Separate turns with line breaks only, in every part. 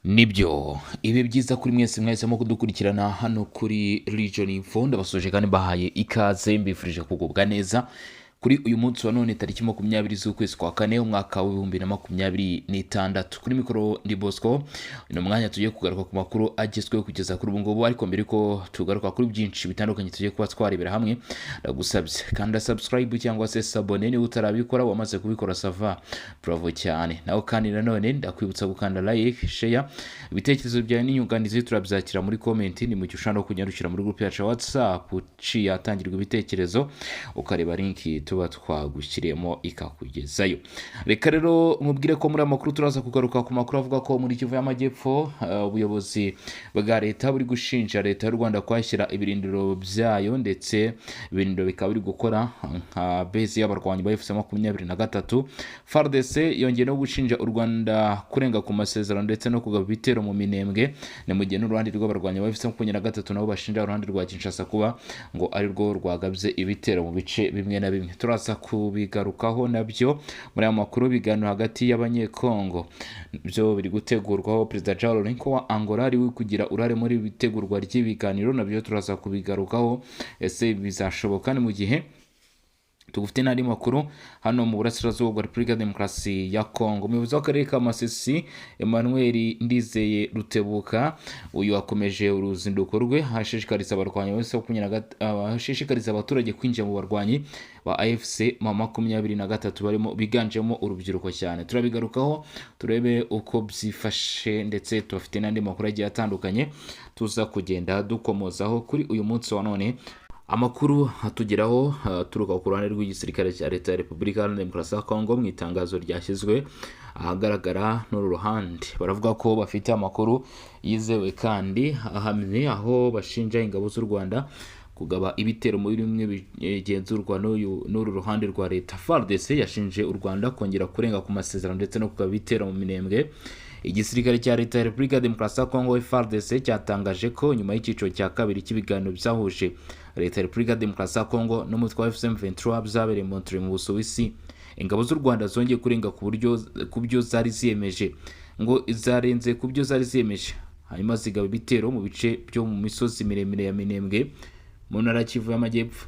Nibyo ibi byiza kuri mwese mwahisemo kudukurikirana hano kuri Region Info, ndabasoje kandi bahaye ikaze, mbifurije kugubwa neza kuri uyu munsi wa none tariki 20 z'ukwezi kwa kane umwaka wa 2026. Kuri mikoro ndi Bosco, ino mwanya tugiye kugaruka ku makuru agezweho kugeza kuri ubu ngubu, ariko mbere ko tugaruka kuri byinshi bitandukanye tugiye kuba twarebera hamwe, ndagusabye kandi subscribe cyangwa se sabone ni utarabikora, wamaze kubikora sava bravo cyane. Naho kandi nanone ndakwibutsa gukanda like, share, ibitekerezo byawe n'inyunganizi turabyakira muri comment, ni mu cyushano kunyarukira muri group yacu WhatsApp uciye atangirwa ibitekerezo ukareba link tuba twagushyiriyemo ikakugezayo. Reka rero mubwire ko muri amakuru turaza kugaruka ku makuru avuga ko muri Kivu y'Amajyepfo ubuyobozi bwa leta buri gushinja leta y'u Rwanda kwashyira ibirindiro byayo, ndetse ibirindiro bikaba biri gukora nka base y'abarwanyi ba FC23. FARDC yongeye no gushinja u Rwanda kurenga ku masezerano ndetse no kugaba ibitero mu Minembwe, ni mu gihe n'uruhande rw'abarwanyi ba FC23 nabo bashinja uruhande rwa Kinshasa kuba ngo ari rwo rwagabye ibitero mu bice bimwe na bimwe. Turaza kubigarukaho nabyo muri aya makuru. Biganiro hagati y'abanyekongo byo biri gutegurwaho, Perezida Joao Lourenço wa Angola ari we kugira urare muri bitegurwa ry'ibiganiro, nabyo turaza kubigarukaho. Ese bizashoboka? Ni mu gihe tugufite n'andi makuru hano mu burasirazuba bwa Repubulika ya Demokarasi ya Kongo. Umuyobozi w'akarere ka Masisi Emmanuel Ndizeye Rutebuka, uyu akomeje uruzinduko rwe, hashishikariza abaturage kwinjira mu barwanyi ba AFC 23 barimo biganjemo urubyiruko cyane. Turabigarukaho turebe uko byifashe, ndetse tubafite n'andi makuru agiye atandukanye tuza kugenda dukomozaho kuri uyu munsi wa none. Amakuru atugeraho turuka ku ruhande rw'igisirikare cya leta ya Repubulika ya Demokarasi ya Kongo. Mu itangazo ryashyizwe ahagaragara n'uru ruhande, baravuga ko bafite amakuru yizewe kandi ahamye, aho bashinja ingabo z'u Rwanda kugaba ibitero muri bimwe bigenzurwa n'uru ruhande rwa leta. FARDC yashinje u Rwanda kongera kurenga ku masezerano ndetse no kugaba ibitero mu Minembwe. Igisirikare cya leta ya Repubulika ya Demokarasi ya Kongo FARDC cyatangaje ko nyuma y'icyiciro cya kabiri cy'ibiganiro byahuje leta ya Repubulika ya Demokarasi ya Kongo n'umutwe wa FC23 byabereye mu Montreal mu Busuwisi, ingabo z'u Rwanda zongeye kurenga ku byo zari ziyemeje, ngo zarenze ku byo zari ziyemeje, hanyuma zigaba ibitero mu bice byo mu misozi miremire ya Minembwe mu ntara ya Kivu y'Amajyepfo.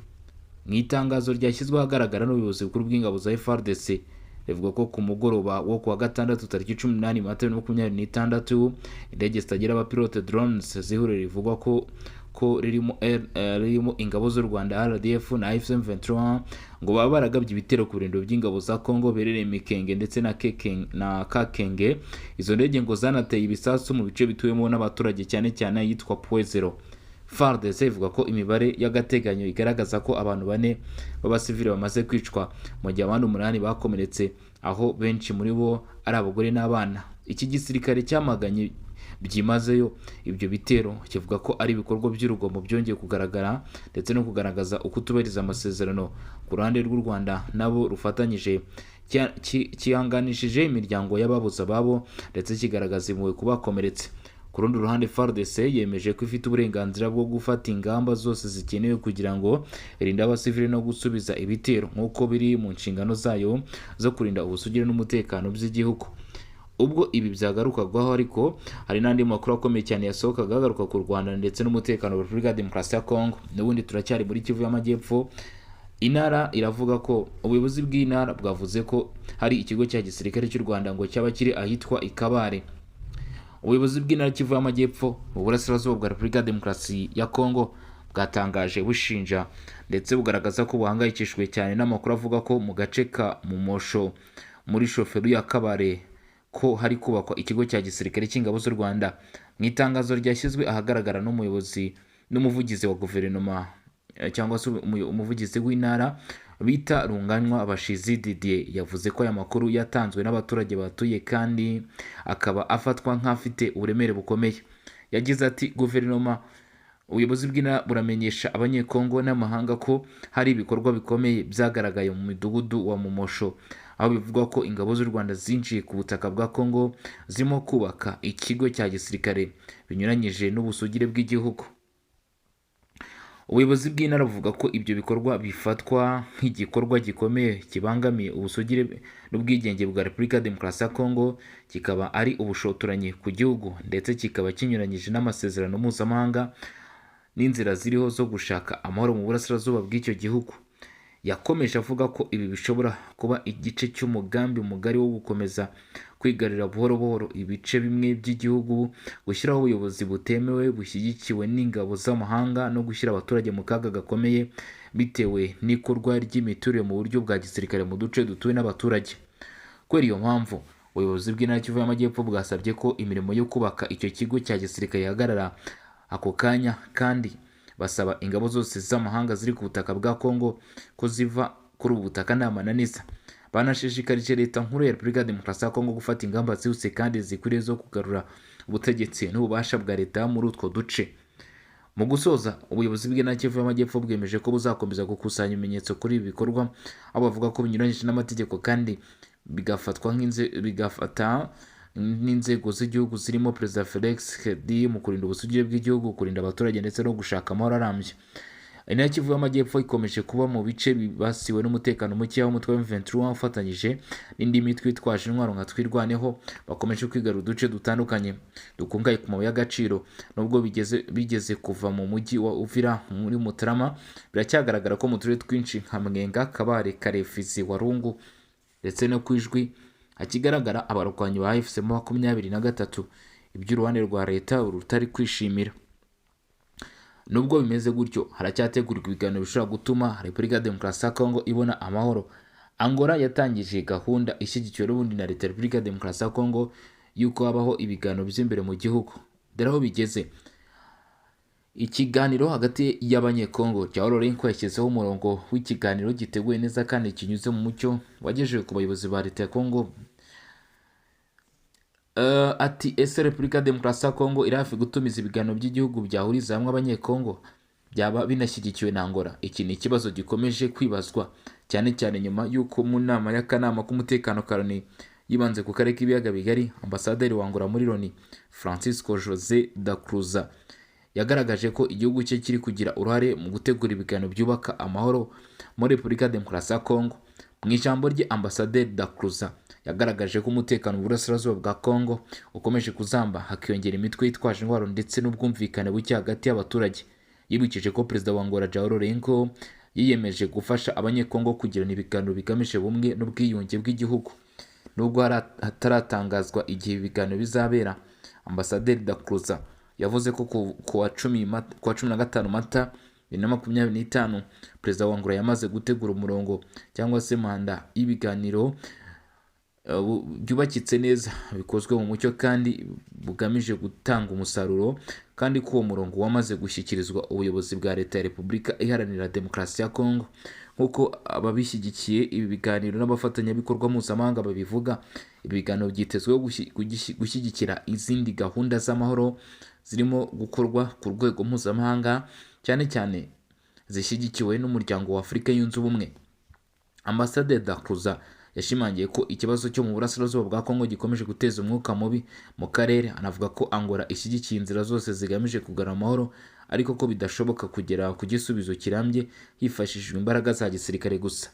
Mu itangazo ryashyizwe ahagaragara n'ubuyobozi bukuru bw'ingabo za FARDC, rivuga ko ku mugoroba wo kuwa gatandatu tariki 18 Mata 2026 indege zitagira abapilote drones zihurira rivugwa ko ririmo ingabo z'u Rwanda RDF na FM23 ngo baba baragabye ibitero ku birindiro by'ingabo za Kongo berereye Mikenge ndetse na Kakenge. Izo ndege ngo zanateye ibisasu mu bice bituwemo n'abaturage cyane cyane yitwa Puezero. FARDC ivuga ko imibare y'agateganyo igaragaza ko abantu 4 b'abasivili bamaze kwicwa, mu gihe abandi 8 bakomeretse, aho benshi muri bo ari abagore n'abana. Iki gisirikare cyamaganye byimazeyo ibyo bitero, kivuga ko ari ibikorwa by'urugomo byongeye kugaragara ndetse no kugaragaza uko tubariza amasezerano. Ku ruhande rw'u Rwanda nabo rufatanyije kihanganishije imiryango y'ababuze ababo ndetse kigaragaza impuhwe ku bakomeretse. Ku rundi ruhande FARDC yemeje ko ifite uburenganzira bwo gufata ingamba zose zikenewe kugira ngo irinde abasivili no gusubiza ibitero, nk'uko biri mu nshingano zayo zo kurinda ubusugire n'umutekano by'igihugu. Ubwo ibi byagarukagwaho, ariko hari n'andi makuru akomeye cyane yasohokaga agaruka ku Rwanda ndetse n'umutekano wa Repubulika ya Demokarasi ya Kongo. N'ubundi turacyari muri Kivu y'Amajyepfo. Intara iravuga ko ubuyobozi bw'intara bwavuze ko hari ikigo cya gisirikare cy'u Rwanda ngo cyaba kiri ahitwa Ikabare. Ubuyobozi bw'intara Kivu y'Amajyepfo mu burasirazuba bwa Repubulika ya Demokarasi ya Kongo bwatangaje bushinja ndetse bugaragaza ko buhangayikishijwe cyane n'amakuru avuga ko mu gace ka Mumosho muri shoferi ya Kabare ko hari kubakwa ikigo cya gisirikare cy'ingabo z'u Rwanda. Mu itangazo ryashyizwe ahagaragara n'umuvugizi wa guverinoma cyangwa se umuvugizi w'intara bita Runganywa Abashizi Didier, yavuze ko aya makuru yatanzwe n'abaturage batuye kandi akaba afatwa nk'afite uburemere bukomeye. Yagize ati guverinoma ubuyobozi bw'intara buramenyesha abanyekongo n'amahanga ko hari ibikorwa bikomeye byagaragaye mu midugudu wa Mumosho, aho bivugwa ko ingabo z'u Rwanda zinjiye ku butaka bwa Kongo zirimo kubaka ikigo cya gisirikare binyuranyije n'ubusugire bw'igihugu. Ubuyobozi bw'intara buvuga ko ibyo bikorwa bifatwa nk'igikorwa gikomeye kibangamiye ubusugire n'ubwigenge bwa Repubulika ya Demokarasi ya Kongo, kikaba ari ubushotoranyi ku gihugu ndetse kikaba kinyuranyije n'amasezerano mpuzamahanga n'inzira ziriho zo gushaka amahoro mu burasirazuba bw'icyo gihugu. Yakomeje avuga ko ibi bishobora kuba igice cy'umugambi mugari wo gukomeza kwigarurira buhoro buhoro ibice bimwe by'igihugu, gushyiraho ubuyobozi butemewe bushyigikiwe n'ingabo z'amahanga no gushyira abaturage mu kaga gakomeye bitewe n'ikorwa ry'imiturire mu buryo bwa gisirikare mu duce dutuwe n'abaturage. Kubera iyo mpamvu, ubuyobozi bw'intara y'Kivu y'Amajyepfo bwasabye ko imirimo yo kubaka icyo kigo cya gisirikare ihagarara ako kanya, kandi basaba ingabo zose z'amahanga ziri ku butaka bwa Kongo ko ziva kuri ubu butaka nta mananiza. Banashishikarije leta nkuru ya Repubulika ya Demokarasi ya Kongo gufata ingamba zihuse kandi zikwiriye zo kugarura ubutegetsi n'ububasha bwa leta muri utwo duce. Mu gusoza, ubuyobozi bw'intara y'Kivu y'Amajyepfo bwemeje ko buzakomeza gukusanya ibimenyetso kuri ibi bikorwa, aho bavuga ko binyuranyije n'amategeko kandi bigafata n'inzego z'igihugu zirimo Perezida Felix Tshisekedi mu kurinda ubusugire bw'igihugu, kurinda abaturage ndetse no gushaka amahoro arambye. Intara y'Kivu y'Amajyepfo ikomeje kuba mu bice bibasiwe n'umutekano muke w'umutwe wa M23 ufatanyije n'indi mitwe itwaje intwaro nka Twirwaneho, bakomeje kwigarura uduce dutandukanye dukungahaye ku mabuye y'agaciro. Nubwo bigeze kuva mu mujyi wa Uvira muri Mutarama, biracyagaragara ko mu turere twinshi nka Mwenga, Kabare, Karefizi, Warungu ndetse no Kwijwi hakigaragara abarwanyi ba AFC-M23, iby'uruhande rwa leta rutari kwishimira. Nubwo bimeze gutyo, haracyategurwa ibiganiro bishobora gutuma Repubulika ya Demokarasi ya Kongo ibona amahoro. Angola yatangije gahunda ishyigikiwe n'ubundi na leta ya Repubulika ya Demokarasi ya Kongo y'uko habaho ibiganiro by'imbere mu gihugu. Dore aho bigeze. Ikiganiro hagati y'abanyekongo, Joao Lourenco yashyizeho umurongo w'ikiganiro giteguye neza kandi kinyuze mu mucyo wagejeje ku bayobozi ba leta ya Kongo. Ati ese Repubulika ya Demokarasi ya Kongo iri hafi gutumiza ibiganiro by'igihugu byahuriza hamwe abanyekongo, byaba binashyigikiwe na Angola? Iki ni ikibazo gikomeje kwibazwa cyane cyane nyuma y'uko mu nama y'akanama k'umutekano ka Loni yibanze ku karere k'ibiyaga bigari, ambasaderi wa Angola muri Loni Francisco José da Cruz yagaragaje ko igihugu cye kiri kugira uruhare mu gutegura ibiganiro byubaka amahoro muri Repubulika ya Demokarasi ya Kongo. Mu ijambo rye, ambasaderi da Cruz yagaragaje ko umutekano mu burasirazuba bwa Kongo ukomeje kuzamba, hakiyongera imitwe yitwaje intwaro ndetse n'ubwumvikane buke hagati y'abaturage. Yibukije ko Perezida wa Angola Joao Lourenco yiyemeje gufasha abanyekongo kugirana ibiganiro bigamije bumwe n'ubwiyunge bw'igihugu. Nubwo hataratangazwa igihe ibiganiro bizabera, ambasaderi da Cruz yavuze ko kuwa 15 Mata 2025 Perezida wa Angola yamaze gutegura umurongo cyangwa se manda y'ibiganiro byubakitse neza, bikozwe mu mucyo kandi bugamije gutanga umusaruro, kandi ko uwo murongo wamaze gushyikirizwa ubuyobozi bwa leta ya Repubulika Iharanira Demokarasi ya Kongo. Nk'uko ababishyigikiye ibi biganiro n'abafatanyabikorwa mpuzamahanga babivuga, ibi biganiro byitezweho gushyigikira izindi gahunda z'amahoro zirimo gukorwa ku rwego mpuzamahanga, cyane cyane zishyigikiwe n'umuryango wa Afurika yunze ubumwe. Ambasaderi da Cruz yashimangiye ko ikibazo cyo mu burasirazuba bwa Kongo gikomeje guteza umwuka mubi mu karere. Anavuga ko Angola ishyigikiye inzira zose zigamije kugarura amahoro, ariko ko bidashoboka kugera ku gisubizo kirambye hifashishijwe imbaraga za gisirikare gusa.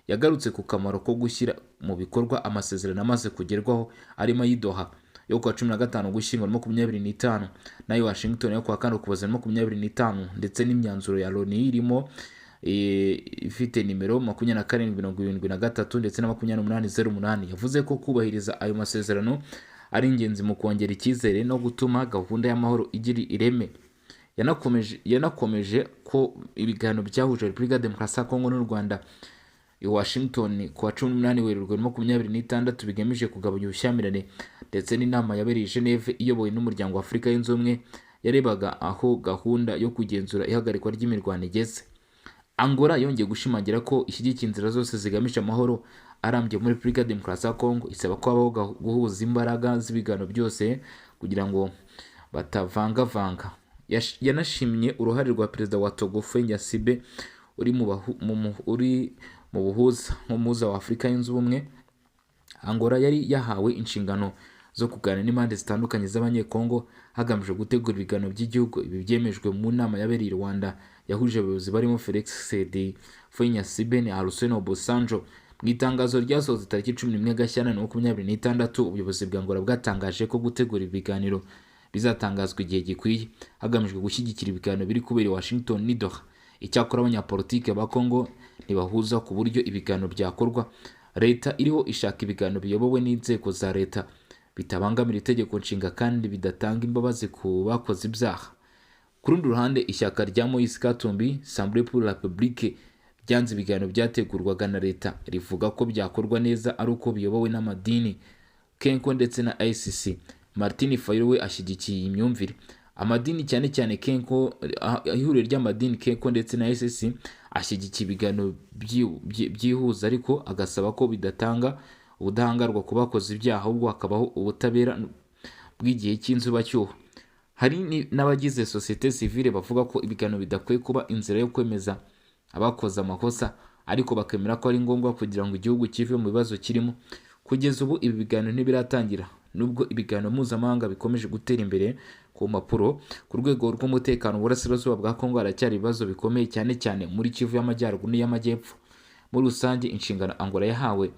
Yagarutse ku kamaro ko gushyira mu bikorwa amasezerano amaze kugerwaho, arimo ay'Doha yo kuwa 15 Ugushyingo 2025 nayo Washington yo kuwa 4 Ukuboza 2025, ndetse n'imyanzuro ya Loni irimo ifite nimero 2773 ndetse na 2808. Yavuze ko kubahiriza ayo masezerano ari ingenzi mu kongera icyizere no gutuma gahunda y'amahoro igira ireme. Yanakomeje ko ibiganiro byahuje Repubulika ya Demokarasi ya Kongo n'u Rwanda i Washington kuwa 18 Werurwe 2026 bigamije kugabanya ubushyamirane, ndetse n'inama yabereye i Geneve iyobowe n'umuryango wa Afurika yunze ubumwe yarebaga aho gahunda yo kugenzura ihagarikwa ry'imirwano igeze. Angola yongeye gushimangira ko ishyigikiye inzira zose zigamije amahoro arambye muri Repubulika ya Demokarasi ya Kongo, isaba ko habaho guhuza imbaraga z'ibiganiro byose kugira ngo batavangavanga. Yanashimye uruhare rwa Perezida wa Togo Faure uri mu buhuza wa Afurika yunze ubumwe. Angola yari yahawe inshingano zo kuganira n'impande zitandukanye z'abanyekongo hagamijwe gutegura ibiganiro by'igihugu. Ibi byemejwe mu nama yabereye i Rwanda yahuje abayobozi barimo Felix Tshisekedi, Fanya Sibene, Arsene Obasanjo. Mu itangazo ryasohotse tariki 11 Gashyantare 2026, ubuyobozi bwa Angola bwatangaje ko gutegura ibiganiro bizatangazwa igihe gikwiye hagamijwe gushyigikira ibiganiro biri kubera i Washington n'i Doha. Icyakora abanyapolitike ba Kongo ntibahuza ku buryo ibiganiro byakorwa. Leta iriho ishaka ibiganiro biyobowe n'inzego za leta bitabangamira itegeko nshinga kandi bidatanga imbabazi ku bakoze ibyaha. Ku rundi ruhande, ishyaka rya Moise Katumbi Assemblée pour la République ryanze ibiganiro byategurwaga na leta, rivuga ko byakorwa neza ari uko biyobowe n'amadini Kenko ndetse na ICC. Martin Fayulu we ashyigikiye iyi myumvire. Amadini cyane cyane Kenko, ihuriro ry'amadini Kenko ndetse na ICC, ashyigikiye ibiganiro byihuza ariko agasaba ko bidatanga ubudahangarwa ku bakoze ibyaha, ahubwo hakabaho ubutabera bw'igihe cy'inzibacyuho. Hari n'abagize societe civile bavuga ko ibiganiro bidakwiye kuba inzira yo kwemeza abakoze amakosa, ariko bakemera ko ari ngombwa kugira ngo igihugu kive mu bibazo kirimo. Kugeza ubu ibi biganiro ntibiratangira, nubwo ibiganiro mpuzamahanga bikomeje gutera imbere ku mpapuro. Ku rwego rw'umutekano burasirazuba bwa Kongo haracyari ibibazo bikomeye cyane cyane muri Kivu y'Amajyaruguru n'iy'Amajyepfo. Muri rusange, inshingano Angola yahawe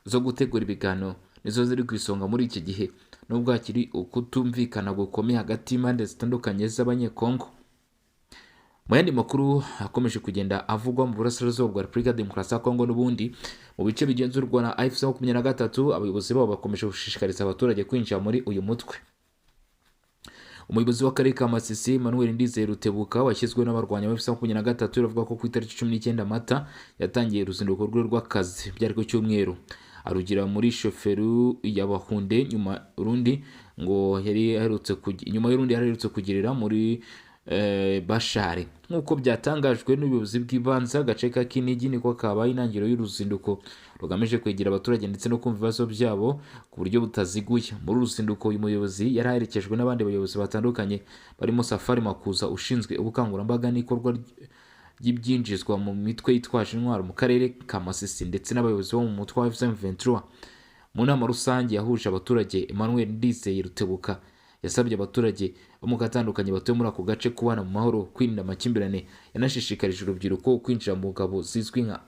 zo gutegura ibiganiro nizo ziri ku isonga muri iki gihe, nubwo hakiri ukutumvikana gukomeye hagati y'impande zitandukanye z'abanyekongo. Mu yandi makuru akomeje kugenda avugwa mu burasirazuba bwa Repubulika Demokarasi ya Kongo n'ubundi mu bice bigenzurwa na AFC-23, abayobozi babo bakomeje gushishikariza abaturage kwinjira muri uyu mutwe. Umuyobozi w'akarere ka Masisi Emmanuel Ndizeye Rutebuka washyizwe n'abarwanya ba AFC-23 bavuga ko ku itariki 19 Mata yatangiye uruzinduko rwe rw'akazi byari ku cyumweru, arugira muri shoferu ya Bahunde nyuma y'urundi yaherutse kugirira muri Bashari. Nk'uko byatangajwe n'ubuyobozi bw'ibanze agace ka Kinigi, niko kabaye intangiriro y'uruzinduko rugamije kwegera abaturage ndetse no kumva ibibazo byabo ku buryo butaziguye. Muri uruzinduko uyu muyobozi yari aherekejwe n'abandi bayobozi batandukanye barimo Safari Makuza ushinzwe ubukangurambaga n'ikorwa ry'ibyinjizwa mu mitwe yitwaje intwaro mu karere ka Masisi ndetse n'abayobozi bo mu mutwe wa M23. Mu nama rusange yahuje abaturage, Emmanuel Ndizeye Rutebuka yasabye abaturage bo mu gatandukanye batuye muri ako gace kubana mu mahoro, kwirinda amakimbirane. Yanashishikarije urubyiruko kwinjira mu ngabo zizwi nka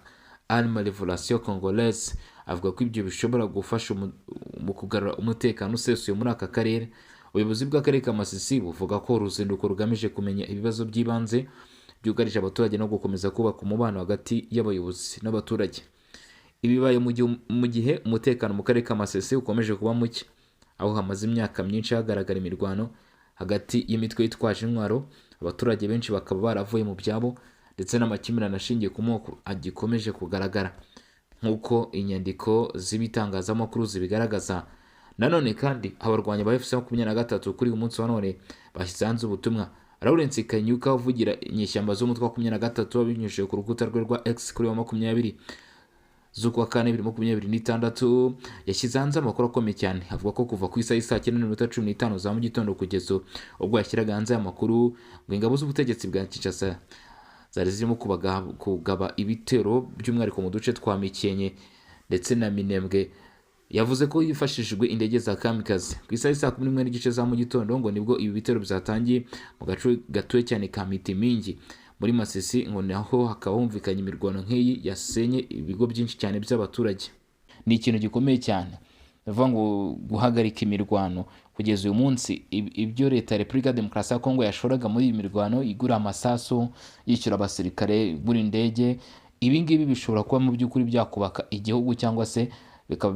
Armée Révolution Congolaise. Avuga ko ibyo bishobora gufasha mu kugarura umutekano usesuye muri aka karere. Ubuyobozi bw'akarere ka Masisi buvuga ko uruzinduko rugamije kumenya ibibazo by'ibanze byugarije abaturage no gukomeza kubaka umubano hagati y'abayobozi n'abaturage. Ibi bibaye mu gihe umutekano mu karere ka Masisi ukomeje kuba muke, aho hamaze imyaka myinshi hagaragara imirwano hagati y'imitwe yitwaje intwaro. Abaturage benshi bakaba baravuye mu byabo ndetse n'amakimbirane ashingiye ku moko agikomeje kugaragara nk'uko inyandiko z'ibitangazamakuru zibigaragaza. Nanone kandi abarwanya ba AFC-23 kuri uyu munsi wa none bashyize hanze ubutumwa. Lawrence Kanyuka uvugira inyeshyamba z'umutwe wa 23 wabinyujije ku rukuta rwe rwa X kuri wa 20 z'ukwa kane 2026 yashyize hanze amakuru akomeye cyane. Avuga ko kuva ku isaha 9:15 za mu gitondo kugeza ubwo yashyiraga hanze amakuru ngo ingabo z'ubutegetsi bwa Kinshasa zari zirimo kugaba ibitero by'umwihariko mu duce twa Mikenye ndetse na Minembwe. Yavuze ko yifashishijwe indege za kamikaze. Ku isaha 11:15 za mu gitondo ngo nibwo ibi bitero byatangiye mu gace gatuye cyane ka Mitimingi muri Masisi, ngo naho hakaba humvikanye imirwano nk'iyi yasenye ibigo byinshi cyane by'abaturage. Ni ikintu gikomeye cyane bivuga ngo guhagarika imirwano kugeza uyu munsi. Ibyo leta ya Repubulika Demokarasi ya Kongo yashoraga muri iyi mirwano, igura amasasu, yishyura abasirikare, igura indege, ibi ngibi bishobora kuba mu by'ukuri byakubaka igihugu cyangwa se bikaba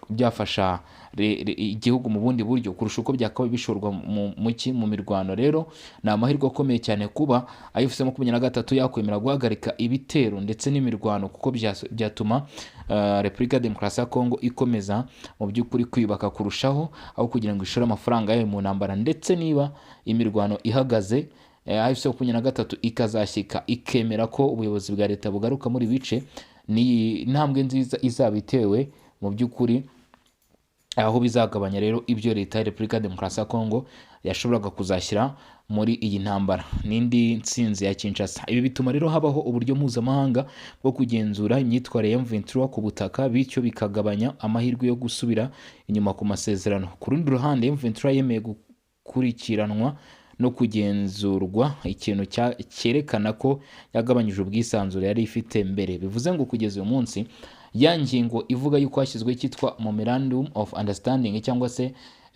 byafasha igihugu mu bundi buryo kurusha uko byakaba bishorwa mu mirwano. Rero ni amahirwe akomeye cyane kuba AFC-23 yakwemera guhagarika ibitero ndetse n'imirwano, kuko byatuma Repubulika Demokarasi ya Kongo ikomeza mu by'ukuri kwiyubaka kurushaho, aho kugira ngo ishore amafaranga yayo mu ntambara. Ndetse niba imirwano ihagaze, AFC-23 ikazashyika ikemera ko ubuyobozi bwa leta bugaruka muri bice, ni intambwe nziza izaba itewe mu by'ukuri aho bizagabanya rero ibyo leta ya Repubulika ya Demokarasi ya Kongo yashoboraga kuzashyira muri iyi ntambara n'indi nsinzi ya Kinshasa. Ibi bituma rero habaho uburyo mpuzamahanga bwo kugenzura imyitwarire ya M23 ku butaka, bityo bikagabanya amahirwe yo gusubira inyuma ku masezerano. Ku rundi ruhande, M23 yemeye gukurikiranwa no kugenzurwa, ikintu cyerekana ko yagabanyije ubwisanzure yari ifite mbere. Bivuze ngo kugeza uyu munsi ya ngingo ivuga yuko hashyizweho cyitwa Memorandum of Understanding cyangwa se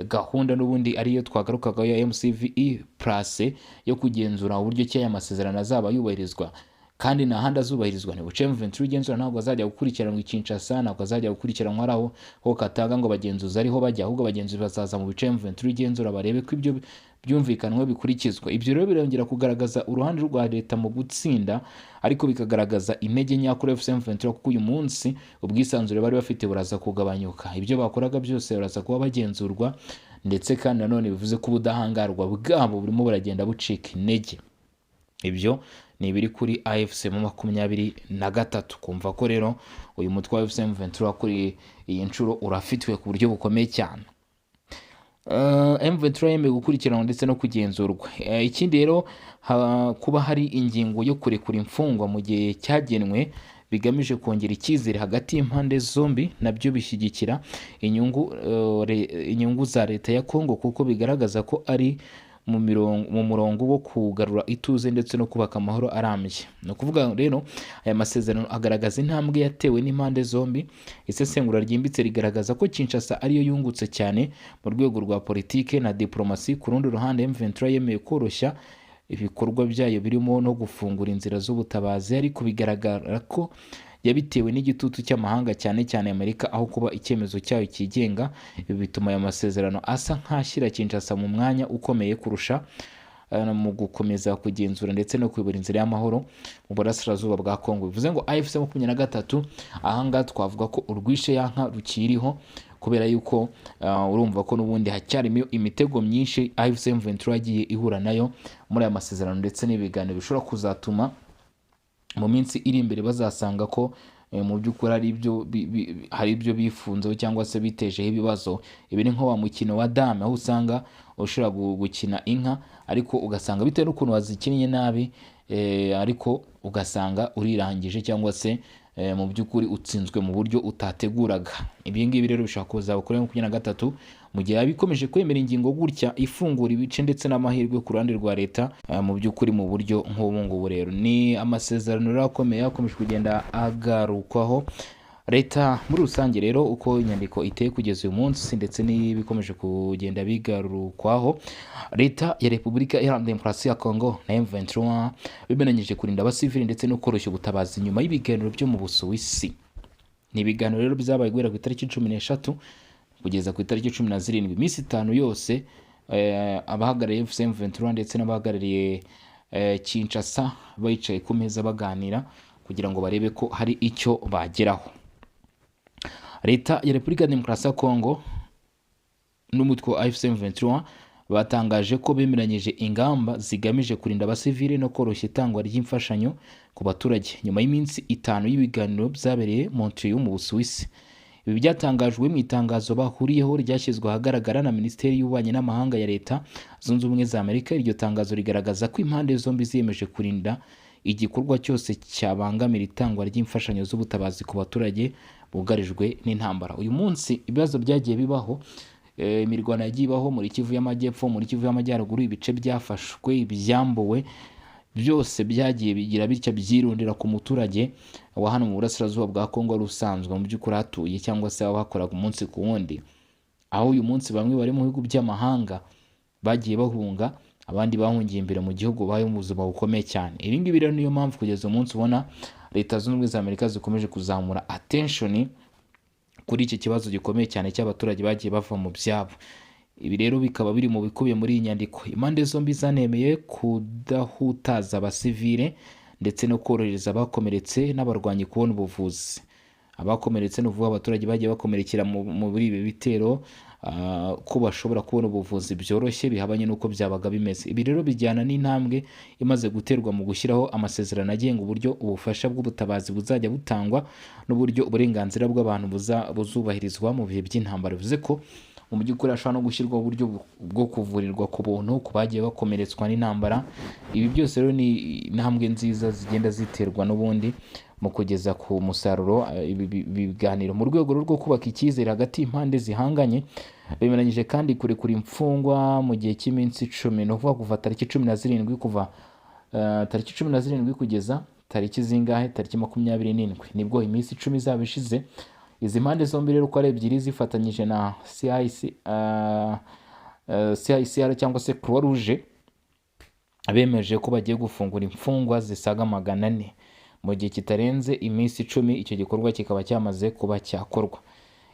gahunda n'ubundi ariyo twagarukaga ya MCVE plus yo kugenzura uburyo ki aya masezerano azaba yubahirizwa kandi nta handi azubahirizwa. Ni buce M23 igenzura, ntabwo azajya gukurikiranwa Kinshasa, ntabwo azajya gukurikiranwa araho ho Katanga ngo bagenzuza ariho bajya, ahubwo bagenzuzi bazaza mu bice M23 igenzura barebe ko ibyo byumvikanwe bikurikizwa. Ibyo rero birongera kugaragaza uruhande rwa leta mu gutsinda, ariko bikagaragaza intege nke kuri M23 kuko uyu munsi ubwisanzure bari bafite buraza kugabanyuka, ibyo bakoraga byose baraza kuba bagenzurwa, ndetse kandi nanone bivuze ko ubudahangarwa bwabo burimo buragenda bucika intege. Ibyo ni ibiri kuri AFC mu 23. Kumva ko rero uyu mutwe wa AFC M23 kuri iyi nshuro urafitwe ku buryo bukomeye cyane. M23 yemeye gukurikiranwa ndetse no kugenzurwa. Ikindi rero kuba hari ingingo yo kurekura imfungwa mu gihe cyagenwe bigamije kongera icyizere hagati y'impande zombi, nabyo bishyigikira inyungu za leta ya Kongo, kuko bigaragaza ko ari mu murongo wo kugarura ituze ndetse no kubaka amahoro arambye. No kuvuga rero aya masezerano agaragaza intambwe yatewe n'impande zombi. Isesengura ryimbitse rigaragaza ko Kinshasa ariyo yungutse cyane mu rwego rwa politike na diplomasi. Ku rundi ruhande, M23 yemeye koroshya ibikorwa byayo birimo no gufungura inzira z'ubutabazi, ariko bigaragara ko yabitewe n'igitutu cy'amahanga cyane cyane Amerika aho kuba icyemezo cyayo kigenga. Ibi bituma aya masezerano asa nk'ashyira Kinshasa mu mwanya ukomeye kurusha mu gukomeza kugenzura ndetse no kuyobora inzira y'amahoro mu burasirazuba bwa Kongo. Bivuze ngo AFC 23 ahangaha twavuga ko urwishe yanka rukiriho, kubera yuko urumva ko n'ubundi hacyarimo imitego myinshi AFC 23 yagiye ihura nayo muri aya masezerano, ndetse n'ibiganiro bishobora kuzatuma mu minsi iri imbere bazasanga ko mu by'ukuri hari ibyo bifunzeho cyangwa se bitejeho ibibazo. Ibi ni nko wa mukino wa dame, aho usanga ushobora gukina inka ariko ugasanga bitewe n'ukuntu wazikinnye nabi, ariko ugasanga urirangije cyangwa se mu by'ukuri utsinzwe mu buryo utateguraga. Ibi ngibi rero bishobora kuza kuri 23 mu gihe abikomeje kwemera ingingo gutya ifungura ibice ndetse n'amahirwe ku ruhande rwa leta mu by'ukuri mu buryo nk'ubu ngubu. Rero ni amasezerano rero akomeye akomeje kugenda agarukwaho leta muri rusange. Rero uko inyandiko iteye kugeza uyu munsi ndetse n'ibikomeje kugenda bigarukwaho, leta ya Repubulika Iharanira Demokarasi ya Kongo na M23 bimenanyije kurinda abasivili ndetse no koroshya ubutabazi nyuma y'ibiganiro byo mu Busuwisi. Ni ibiganiro rero bizabaye guhera ku itariki 13 kugeza ku itariki 17, iminsi 5 yose. Abahagarariye FC M23 ndetse n'abahagarariye Kinshasa bicaye ku meza baganira kugira ngo barebe ko hari icyo bageraho. Leta ya Repubulika ya Demokarasi ya Kongo n'umutwe wa AFC M23 batangaje ko bemeranyije ingamba zigamije kurinda abasivili no koroshya itangwa ry'imfashanyo ku baturage nyuma y'iminsi 5 y'ibiganiro byabereye Montreal mu Busuwisi. Ibi byatangajwe mu itangazo bahuriyeho ryashyizwe ahagaragara na Minisiteri y'Ububanyi n'Amahanga ya Leta Zunze Ubumwe za Amerika. Iryo tangazo rigaragaza ko impande zombi ziyemeje kurinda igikorwa cyose cyabangamira itangwa ry'imfashanyo z'ubutabazi ku baturage bugarijwe n'intambara. Uyu munsi ibibazo byagiye bibaho, imirwano yagiye ibaho muri Kivu y'Amajyepfo, muri Kivu y'Amajyaruguru, ibice byafashwe, ibyambuwe, byose byagiye bigira bitya byirundira ku muturage wa hano mu burasirazuba bwa Kongo rusanzwe mu by'ukuri hatuye cyangwa se abakoraga umunsi ku wundi, aho uyu munsi bamwe bari mu bihugu by'amahanga bagiye bahunga, abandi bahungiye imbere mu gihugu bayo mu buzima bukomeye cyane. Ibi ngibi rero niyo mpamvu kugeza umunsi ubona Leta Zunze Ubumwe za Amerika zikomeje kuzamura attention kuri iki kibazo gikomeye cyane cy'abaturage bagiye bava mu byabo. Ibi rero bikaba biri mu bikubiye muri iyi nyandiko. Impande zombi zanemeye kudahutaza abasivile ndetse no korohereza abakomeretse n'abarwanyi kubona ubuvuzi. Abakomeretse n'uvuga abaturage bagiye bakomerekera muri ibi bitero ko bashobora kubona ubuvuzi byoroshye bihabanye n'uko byabaga bimeze. Ibi rero bijyana n'intambwe imaze guterwa mu gushyiraho amasezerano agenga uburyo ubufasha bw'ubutabazi buzajya butangwa n'uburyo uburenganzira bw'abantu buzubahirizwa mu bihe by'intambara. Bivuze ko mu by'ukuri hashobora no gushyirwaho uburyo bwo kuvurirwa ku buntu ku bagiye bakomeretswa n'intambara. Ibi byose rero ni intambwe nziza zigenda ziterwa n'ubundi mu kugeza ku musaruro ibi biganiro. Mu rwego rwo kubaka icyizere hagati y'impande zihanganye, bemeranyije kandi kurekura imfungwa mu gihe cy'iminsi 10, ni ukuvuga kuva tariki 17 kuva tariki 17 kugeza tariki zingahe, tariki 27 nibwo iminsi 10 izaba ishize. Izi mpande zombi rero uko ari ebyiri zifatanyije na CICR cyangwa se Croix Rouge bemeje ko bagiye gufungura imfungwa zisaga 400 mu gihe kitarenze iminsi 10. Icyo gikorwa kikaba cyamaze kuba cyakorwa.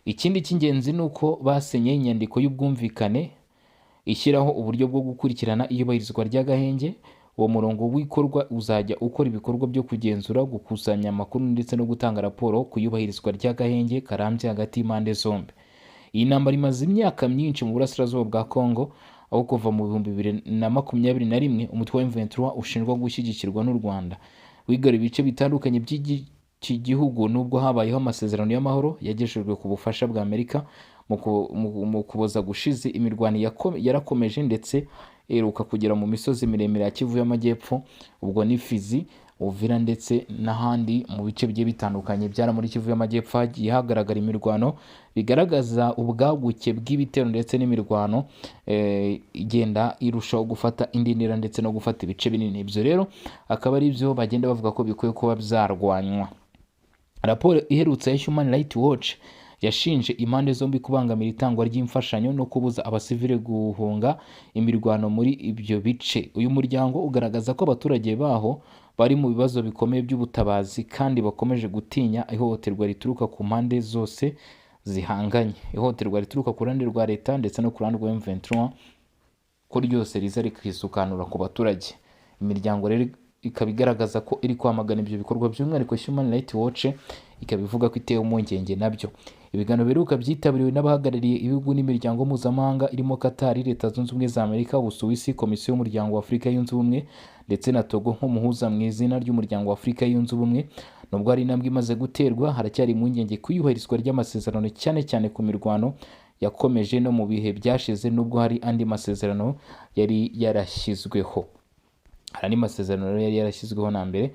Ikindi cy'ingenzi ni uko basenye inyandiko y'ubwumvikane ishyiraho uburyo bwo gukurikirana iyubahirizwa ry'agahenge. Uwo murongo w'ikorwa uzajya ukora ibikorwa byo kugenzura, gukusanya amakuru ndetse no gutanga raporo ku iyubahirizwa ry'agahenge karambye hagati y'impande zombi. Iyi ntambara imaze imyaka myinshi mu burasirazuba bwa Congo, aho kuva mu 2021 umutwe wa M23 ushinjwa gushyigikirwa n'u Rwanda wigarura ibice bitandukanye by'iki gihugu, nubwo habayeho amasezerano y'amahoro yagejejwe ku bufasha bwa Amerika mu kuboza gushize. Imirwano yarakomeje ndetse iheruka kugera mu misozi miremire ya Kivu y'Amajyepfo, ubwo ni Fizi, Uvira ndetse n'ahandi mu bice bigiye bitandukanye byara muri Kivu y'Amajyepfo hagiye hagaragara imirwano bigaragaza ubwaguke bw'ibitero ndetse n'imirwano igenda irushaho gufata indi ntera ndetse no gufata ibice binini. Ibyo rero akaba ari byo bagenda bavuga ko bikwiye kuba byarwanywa. Raporo iherutse ya Human Rights Watch yashinje impande zombi kubangamira itangwa ry'imfashanyo no kubuza abasivile guhunga imirwano muri ibyo bice. Uyu muryango ugaragaza ko abaturage baho bari mu bibazo bikomeye by'ubutabazi kandi bakomeje gutinya ihohoterwa rituruka ku mpande zose zihanganye. Ihohoterwa rituruka ku ruhande rwa leta ndetse no ku ruhande rwa M23 ko ryose riza rikisukanura ku baturage. Imiryango rero ikaba igaragaza ko iri kwamagana ibyo bikorwa, by'umwihariko Human Rights Watch ikaba ivuga ko itewe impungenge nabyo. Ibiganiro biheruka byitabiriwe n'abahagarariye ibihugu n'imiryango mpuzamahanga irimo Qatar, Leta Zunze Ubumwe za Amerika, Ubusuwisi, Komisiyo y'Umuryango wa Afurika Yunze Ubumwe ndetse na Togo nk'umuhuza mu izina ry'Umuryango wa Afurika Yunze Ubumwe. Nubwo hari intambwe imaze guterwa, haracyari impungenge ku iyubahirizwa ry'amasezerano cyane cyane ku mirwano yakomeje no mu bihe byashize, nubwo hari andi masezerano yari yarashyizweho. Hari andi masezerano yari yarashyizweho na mbere